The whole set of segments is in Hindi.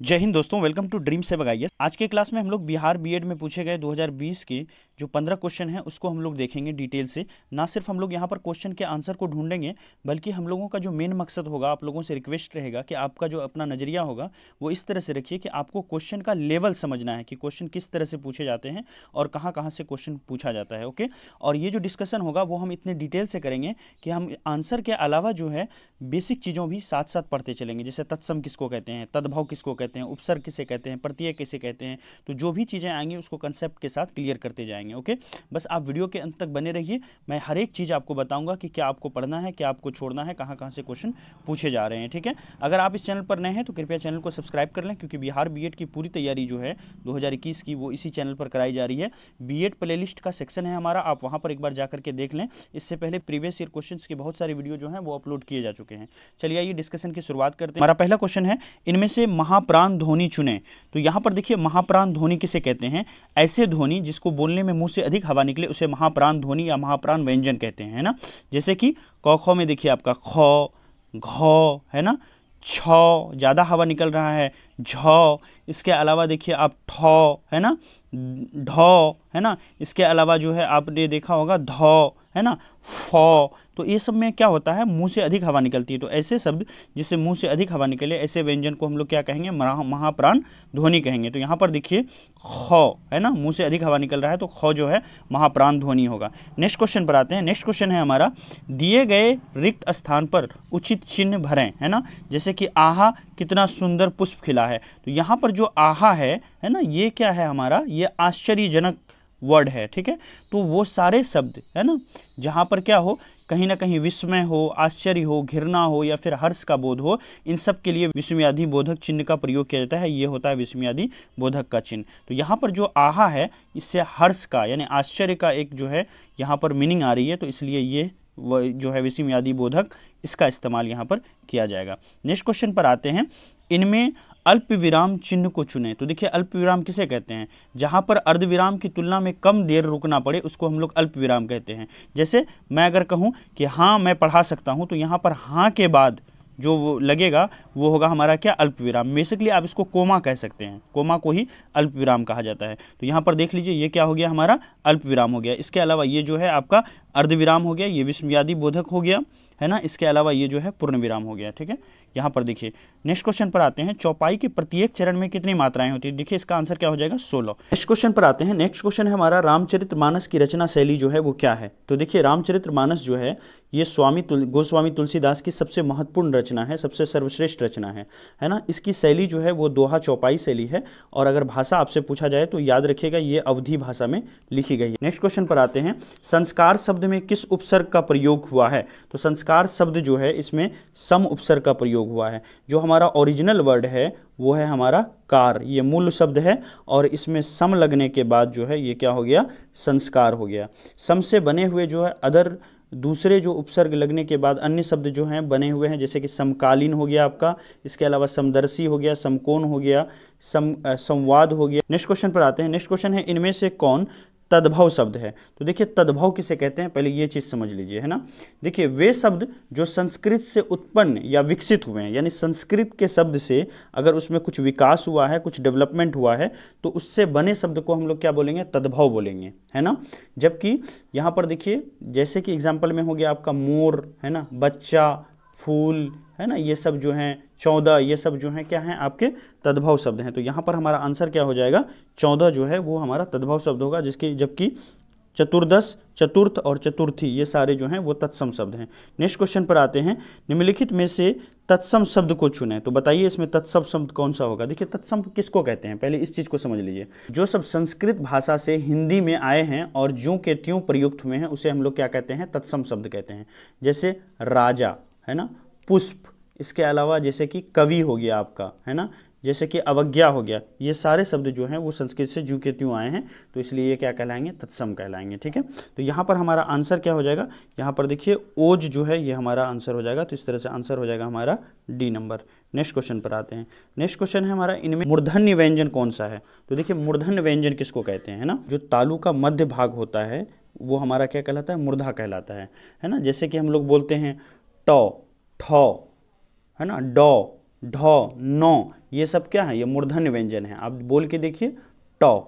जय हिंद दोस्तों, वेलकम टू ड्रीम से बगाइए। आज के क्लास में हम लोग बिहार बीएड में पूछे गए 2020 के जो 15 क्वेश्चन हैं उसको हम लोग देखेंगे डिटेल से। ना सिर्फ हम लोग यहाँ पर क्वेश्चन के आंसर को ढूंढेंगे, बल्कि हम लोगों का जो मेन मकसद होगा, आप लोगों से रिक्वेस्ट रहेगा कि आपका जो अपना नज़रिया होगा वो इस तरह से रखिए कि आपको क्वेश्चन का लेवल समझना है कि क्वेश्चन किस तरह से पूछे जाते हैं और कहाँ कहाँ से क्वेश्चन पूछा जाता है। ओके, और ये जो डिस्कशन होगा वो हम इतने डिटेल से करेंगे कि हम आंसर के अलावा जो है बेसिक चीज़ों भी साथ साथ पढ़ते चलेंगे। जैसे तत्सम किसको कहते हैं, तद्भव किसको कहते हैं, उपसर्ग किसे कहते हैं, प्रत्यय किसे कहते हैं, तो जो भी चीज़ें आएंगी उसको कंसेप्ट के साथ क्लियर करते जाएंगे। ओके, बस आप वीडियो के अंत तक बने रहिए। मैं हर एक चीज़ आपको बताऊंगा कि क्या आपको पढ़ना है, क्या आपको छोड़ना है, कहाँ कहाँ से क्वेश्चन पूछे जा रहे हैं। ठीक है, अगर आप इस चैनल पर नए हैं तो कृपया चैनल को सब्सक्राइब कर लें, क्योंकि बिहार बीएड की पूरी तैयारी जो है 2021 की वो इसी चैनल पर कराई जा रही है। बीएड प्लेलिस्ट का सेक्शन है हमारा, आप वहाँ पर एक बार जा करके देख लें। इससे पहले प्रीवियस ईयर क्वेश्चंस के बहुत सारे वीडियो जो हैं वो अपलोड किए जा चुके हैं। चलिए आइए डिस्कशन की शुरुआत करते हैं। हमारा पहला क्वेश्चन है, इनमें से महाप्राण ध्वनि चुनें। तो यहाँ पर देखिए, महाप्राण ध्वनि किसे कहते हैं? ऐसे ध्वनि जिसको बोलने में मुंह से अधिक हवा निकले उसे महाप्राण ध्वनि या महाप्राण व्यंजन कहते हैं, है ना। जैसे कि क ख में देखिए आपका ख, घ, है ना, छ ज़्यादा हवा निकल रहा है, झ, इसके अलावा देखिए आप ठ, है ना, ढ, है ना, इसके अलावा जो है आपने देखा होगा ध, है ना, फ। तो ये सब में क्या होता है, मुंह से अधिक हवा निकलती है। तो ऐसे शब्द जिससे मुंह से अधिक हवा निकले, ऐसे व्यंजन को हम लोग क्या कहेंगे, महाप्राण ध्वनि कहेंगे। तो यहाँ पर देखिए ख, है ना, मुंह से अधिक हवा निकल रहा है तो ख जो है महाप्राण ध्वनि होगा। नेक्स्ट क्वेश्चन पर आते हैं। नेक्स्ट क्वेश्चन है हमारा, दिए गए रिक्त स्थान पर उचित चिन्ह भरें, है ना। जैसे कि आहा कितना सुंदर पुष्प खिला है, तो यहाँ पर जो आहा है ना, ये क्या है हमारा, ये आश्चर्यजनक वर्ड है। ठीक है, तो वो सारे शब्द है ना जहाँ पर क्या हो, कहीं ना कहीं विस्मय हो, आश्चर्य हो, घृणा हो या फिर हर्ष का बोध हो, इन सब के लिए विस्मयादि बोधक चिन्ह का प्रयोग किया जाता है। ये होता है विस्मयादि बोधक का चिन्ह। तो यहाँ पर जो आहा है, इससे हर्ष का यानी आश्चर्य का एक जो है यहाँ पर मीनिंग आ रही है, तो इसलिए ये जो है विस्मयादि बोधक, इसका इस्तेमाल यहाँ पर किया जाएगा। नेक्स्ट क्वेश्चन पर आते हैं, इनमें अल्प विराम चिन्ह को चुनें। तो देखिए अल्प विराम किसे कहते हैं? जहाँ पर अर्ध विराम की तुलना में कम देर रुकना पड़े उसको हम लोग अल्प विराम कहते हैं। जैसे मैं अगर कहूँ कि हाँ मैं पढ़ा सकता हूँ, तो यहाँ पर हाँ के बाद जो वो लगेगा वो होगा हमारा क्या, अल्प विराम। बेसिकली आप इसको कोमा कह सकते हैं, कोमा को ही अल्प विराम कहा जाता है। तो यहाँ पर देख लीजिए ये क्या हो गया, हमारा अल्प विराम हो गया। इसके अलावा ये जो है आपका अर्ध विराम हो गया, ये विस्मयादि बोधक हो गया, है ना। इसके अलावा ये जो है पूर्ण विराम हो गया। ठीक है, यहाँ पर देखिए नेक्स्ट क्वेश्चन पर आते हैं, चौपाई के प्रत्येक चरण में कितनी मात्राएं होती है? देखिए इसका आंसर क्या हो जाएगा, 16। नेक्स्ट क्वेश्चन पर आते हैं। नेक्स्ट क्वेश्चन है हमारा, रामचरितमानस की रचना शैली जो है वो क्या है? तो देखिए रामचरितमानस जो है ये गोस्वामी तुलसीदास की सबसे महत्वपूर्ण रचना है, सबसे सर्वश्रेष्ठ रचना है ना। इसकी शैली जो है वो दोहा चौपाई शैली है, और अगर भाषा आपसे पूछा जाए तो याद रखिएगा ये अवधी भाषा में लिखी गई है। नेक्स्ट क्वेश्चन पर आते हैं, संस्कार शब्द में किस उपसर्ग का प्रयोग हुआ है? तो संस्कार शब्द जो है इसमें सम उपसर्ग का प्रयोग हुआ है। जो हमारा ओरिजिनल वर्ड है वो है हमारा कार, ये मूल शब्द है, और इसमें सम लगने के बाद जो है ये क्या हो गया, संस्कार हो गया। सम से बने हुए जो है अदर दूसरे जो उपसर्ग लगने के बाद अन्य शब्द जो हैं बने हुए हैं, जैसे कि समकालीन हो गया आपका, इसके अलावा समदर्शी हो गया, समकोण हो गया, संवाद हो गया। नेक्स्ट क्वेश्चन पर आते हैं। नेक्स्ट क्वेश्चन है, इनमें से कौन तद्भव शब्द है? तो देखिए तद्भव किसे कहते हैं, पहले ये चीज़ समझ लीजिए, है ना। देखिए वे शब्द जो संस्कृत से उत्पन्न या विकसित हुए हैं, यानी संस्कृत के शब्द से अगर उसमें कुछ विकास हुआ है, कुछ डेवलपमेंट हुआ है, तो उससे बने शब्द को हम लोग क्या बोलेंगे, तद्भव बोलेंगे, है ना। जबकि यहाँ पर देखिए जैसे कि एग्जाम्पल में हो गया आपका मोर, है ना, बच्चा, फूल, है ना, ये सब जो हैं 14, ये सब जो हैं क्या हैं आपके तद्भव शब्द हैं। तो यहाँ पर हमारा आंसर क्या हो जाएगा, 14 जो है वो हमारा तद्भव शब्द होगा, जबकि चतुर्दश, चतुर्थ और चतुर्थी ये सारे जो हैं वो तत्सम शब्द हैं। नेक्स्ट क्वेश्चन पर आते हैं, निम्नलिखित में से तत्सम शब्द को चुनें। तो बताइए इसमें तत्सम शब्द कौन सा होगा? देखिए तत्सम किसको कहते हैं, पहले इस चीज़ को समझ लीजिए। जो सब संस्कृत भाषा से हिंदी में आए हैं और ज्यों के त्यों प्रयुक्त हुए हैं उसे हम लोग क्या कहते हैं, तत्सम शब्द कहते हैं। जैसे राजा, है ना, पुष्प, इसके अलावा जैसे कि कवि हो गया आपका, है ना, जैसे कि अवज्ञा हो गया, ये सारे शब्द जो हैं वो संस्कृत से ज्यों के त्यों आए हैं, तो इसलिए ये क्या कहलाएंगे, तत्सम कहलाएंगे। ठीक है, तो यहाँ पर हमारा आंसर क्या हो जाएगा, यहाँ पर देखिए ओज जो है ये हमारा आंसर हो जाएगा। तो इस तरह से आंसर हो जाएगा हमारा डी नंबर। नेक्स्ट क्वेश्चन पर आते हैं। नेक्स्ट क्वेश्चन है हमारा, इनमें मूर्धन्य व्यंजन कौन सा है? तो देखिए मूर्धन्य व्यंजन किसको कहते हैं, है ना, जो तालु का मध्य भाग होता है वो हमारा क्या कहलाता है, मूर्धा कहलाता है ना। जैसे कि हम लोग बोलते हैं ट, ठ, है ना, ड, ढ, न, ये सब क्या है, ये मूर्धन्य व्यंजन है। आप बोल के देखिए, टॉ,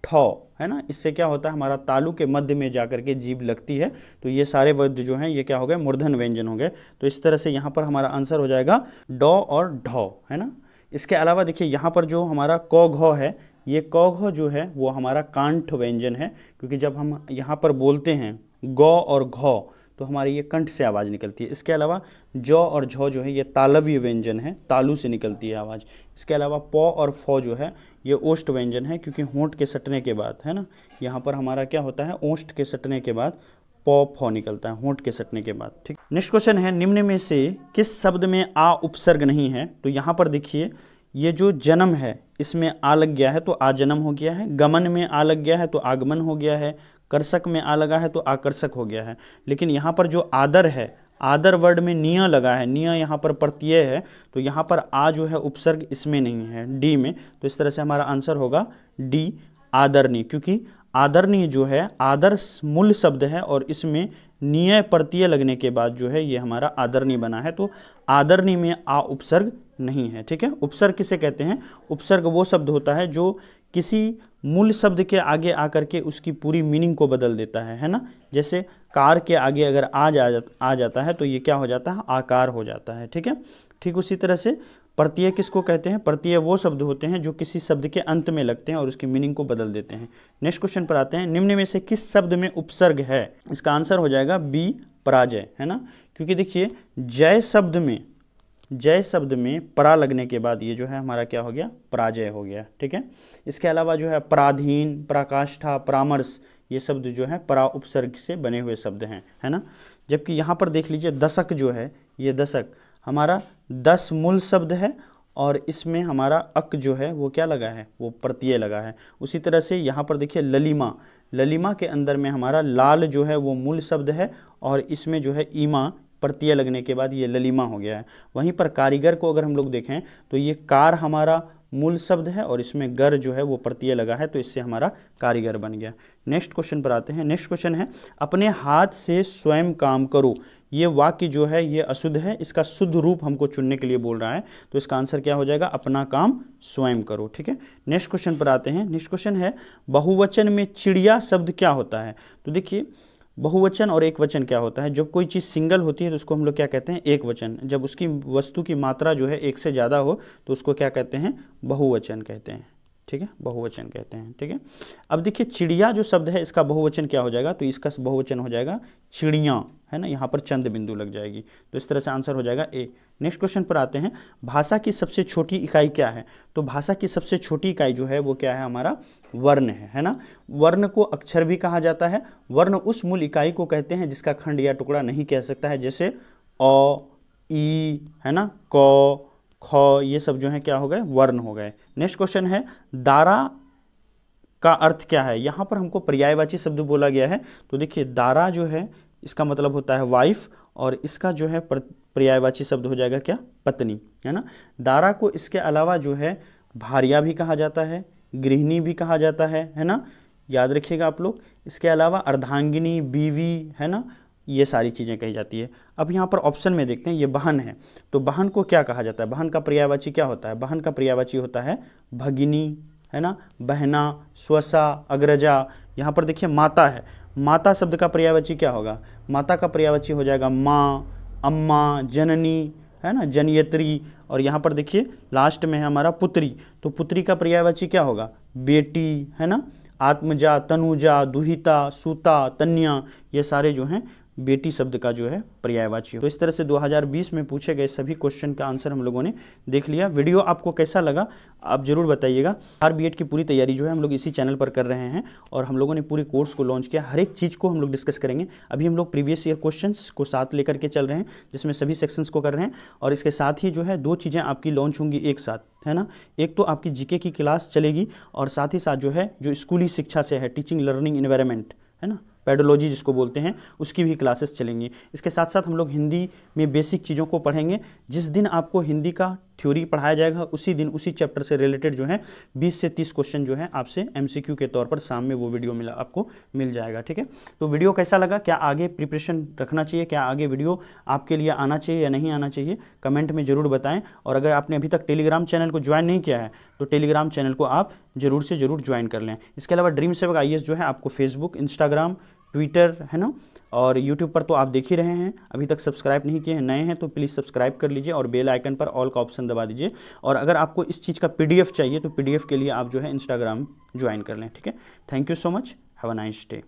ठौ, है ना, इससे क्या होता है, हमारा तालु के मध्य में जाकर के जीभ लगती है, तो ये सारे वर्ड जो हैं ये क्या हो गए, मूर्धन्य व्यंजन हो गए। तो इस तरह से यहाँ पर हमारा आंसर हो जाएगा डॉ और ढौ, है ना। इसके अलावा देखिए यहाँ पर जो हमारा क घ है, ये क घ जो है वो हमारा कांठ व्यंजन है, क्योंकि जब हम यहाँ पर बोलते हैं ग और घ तो हमारी ये कंठ से आवाज़ निकलती है। इसके अलावा जौ और झौ जो है ये तालव्य व्यंजन है, तालु से निकलती है आवाज़। इसके अलावा पौ और फौ जो है ये ओष्ठ व्यंजन है, क्योंकि होंठ के सटने के बाद, है ना, यहाँ पर हमारा क्या होता है, ओष्ठ के सटने के बाद पौ फौ निकलता है, होंठ के सटने के बाद। ठीक, नेक्स्ट क्वेश्चन है, निम्न में से किस शब्द में आ उपसर्ग नहीं है। तो यहाँ पर देखिए, ये जो जन्म है इसमें आ लग गया है तो आ जन्म हो गया है, गमन में आ लग गया है तो आगमन हो गया है, कर्षक में आ लगा है तो आकर्षक हो गया है। लेकिन यहाँ पर जो आदर है, आदर वर्ड में निय लगा है, निय यहाँ पर प्रत्यय है, तो यहाँ पर आ जो है उपसर्ग इसमें नहीं है, डी में। तो इस तरह से हमारा आंसर होगा डी, आदरणीय, क्योंकि आदरणीय जो है आदर मूल शब्द है और इसमें निय प्रत्यय लगने के बाद जो है ये हमारा आदरणीय बना है, तो आदरणीय में आ उपसर्ग नहीं है। ठीक है, उपसर्ग किसे कहते हैं, उपसर्ग वो शब्द होता है जो किसी मूल शब्द के आगे आकर के उसकी पूरी मीनिंग को बदल देता है ना। जैसे कार के आगे अगर आ जाता है तो ये क्या हो जाता है, आकार हो जाता है। ठीक है, ठीक उसी तरह से प्रत्यय किसको कहते हैं, प्रत्यय वो शब्द होते हैं जो किसी शब्द के अंत में लगते हैं और उसकी मीनिंग को बदल देते हैं। नेक्स्ट क्वेश्चन पर आते हैं, निम्न में से किस शब्द में उपसर्ग है। इसका आंसर हो जाएगा बी, पराजय, है ना, क्योंकि देखिए जय शब्द में परा लगने के बाद ये जो है हमारा क्या हो गया, पराजय हो गया। ठीक है, इसके अलावा जो है पराधीन, पराकाष्ठा, परामर्श, ये शब्द जो है परा उपसर्ग से बने हुए शब्द हैं, है ना। जबकि यहाँ पर देख लीजिए दशक जो है, ये दशक हमारा 10 मूल शब्द है और इसमें हमारा अक जो है वो क्या लगा है, वो प्रत्यय लगा है। उसी तरह से यहाँ पर देखिए ललिमा, ललिमा के अंदर में हमारा लाल जो है वो मूल शब्द है और इसमें जो है ईमा प्रत्यय लगने के बाद ये ललिमा हो गया है। वहीं पर कारीगर को अगर हम लोग देखें तो ये कार हमारा मूल शब्द है और इसमें गर जो है वो प्रत्यय लगा है, तो इससे हमारा कारीगर बन गया। नेक्स्ट क्वेश्चन पर आते हैं। नेक्स्ट क्वेश्चन है, अपने हाथ से स्वयं काम करो। ये वाक्य जो है ये अशुद्ध है, इसका शुद्ध रूप हमको चुनने के लिए बोल रहा है, तो इसका आंसर क्या हो जाएगा, अपना काम स्वयं करो। ठीक है, नेक्स्ट क्वेश्चन पर आते हैं। नेक्स्ट क्वेश्चन है, बहुवचन में चिड़िया शब्द क्या होता है। तो देखिए बहुवचन और एक वचन क्या होता है, जब कोई चीज़ सिंगल होती है तो उसको हम लोग क्या कहते हैं, एक वचन। जब उसकी वस्तु की मात्रा जो है एक से ज़्यादा हो तो उसको क्या कहते हैं, बहुवचन कहते हैं। ठीक है, बहुवचन कहते हैं। ठीक है, अब देखिए चिड़िया जो शब्द है इसका बहुवचन क्या हो जाएगा, तो इसका बहुवचन हो जाएगा चिड़िया, है ना, यहाँ पर चंद बिंदु लग जाएगी, तो इस तरह से आंसर हो जाएगा ए। नेक्स्ट क्वेश्चन पर आते हैं, भाषा की सबसे छोटी इकाई क्या है। तो भाषा की सबसे छोटी इकाई जो है वो क्या है, हमारा वर्ण है ना। वर्ण को अक्षर भी कहा जाता है। वर्ण उस मूल इकाई को कहते हैं जिसका खंड या टुकड़ा नहीं कह सकता है, जैसे अ, ई, है ना, क, ख, ये सब जो है क्या हो गए, वर्ण हो गए। नेक्स्ट क्वेश्चन है, दारा का अर्थ क्या है। यहाँ पर हमको पर्यायवाची शब्द बोला गया है, तो देखिए दारा जो है इसका मतलब होता है वाइफ और इसका जो है पर्यायवाची शब्द हो जाएगा क्या, पत्नी, है ना। दारा को इसके अलावा जो है भार्या भी कहा जाता है, गृहिणी भी कहा जाता है ना, याद रखिएगा आप लोग। इसके अलावा अर्धांगिनी, बीवी, है ना, ये सारी चीज़ें कही जाती है। अब यहाँ पर ऑप्शन में देखते हैं, ये बहन है, तो बहन को क्या कहा जाता है, बहन का पर्यायवाची क्या होता है, बहन का पर्यायवाची होता है भगिनी, है ना, बहना, स्वसा, अग्रजा। यहाँ पर देखिए माता है, माता शब्द का पर्यायवाची क्या होगा, माता का पर्यायवाची हो जाएगा माँ, अम्मा, जननी, है ना, जनयत्री। और यहाँ पर देखिए लास्ट में है हमारा पुत्री, तो पुत्री का पर्यायवाची क्या होगा, बेटी, है ना, आत्मजा, तनुजा, दुहिता, सूता, तन्या, ये सारे जो हैं बेटी शब्द का जो है पर्यायवाची। तो इस तरह से 2020 में पूछे गए सभी क्वेश्चन का आंसर हम लोगों ने देख लिया। वीडियो आपको कैसा लगा आप जरूर बताइएगा। बीएड की पूरी तैयारी जो है हम लोग इसी चैनल पर कर रहे हैं और हम लोगों ने पूरे कोर्स को लॉन्च किया। हर एक चीज़ को हम लोग डिस्कस करेंगे। अभी हम लोग प्रीवियस ईयर क्वेश्चंस को साथ लेकर के चल रहे हैं, जिसमें सभी सेक्शंस को कर रहे हैं। और इसके साथ ही जो है 2 चीज़ें आपकी लॉन्च होंगी एक साथ, है ना। एक तो आपकी जीके की क्लास चलेगी और साथ ही साथ जो है जो स्कूली शिक्षा से है, टीचिंग लर्निंग एनवायरनमेंट, है ना, पेडोलॉजी जिसको बोलते हैं, उसकी भी क्लासेस चलेंगी। इसके साथ साथ हम लोग हिंदी में बेसिक चीज़ों को पढ़ेंगे। जिस दिन आपको हिंदी का थ्योरी पढ़ाया जाएगा, उसी दिन उसी चैप्टर से रिलेटेड जो है 20 से 30 क्वेश्चन जो है आपसे MCQ के तौर पर शाम में वो वीडियो आपको मिल जाएगा। ठीक है, तो वीडियो कैसा लगा, क्या आगे प्रिपरेशन रखना चाहिए, क्या आगे वीडियो आपके लिए आना चाहिए या नहीं आना चाहिए, कमेंट में ज़रूर बताएं। और अगर आपने अभी तक टेलीग्राम चैनल को ज्वाइन नहीं किया है तो टेलीग्राम चैनल को आप ज़रूर से ज़रूर ज्वाइन कर लें। इसके अलावा ड्रीम सेवक IAS जो है आपको फेसबुक, इंस्टाग्राम, ट्विटर है ना, और यूट्यूब पर तो आप देख ही रहे हैं। अभी तक सब्सक्राइब नहीं किए हैं, नए हैं तो प्लीज़ सब्सक्राइब कर लीजिए और बेल आइकन पर ऑल का ऑप्शन दबा दीजिए। और अगर आपको इस चीज़ का PDF चाहिए तो PDF के लिए आप जो है इंस्टाग्राम ज्वाइन कर लें। ठीक है, thank you so much, have a nice day.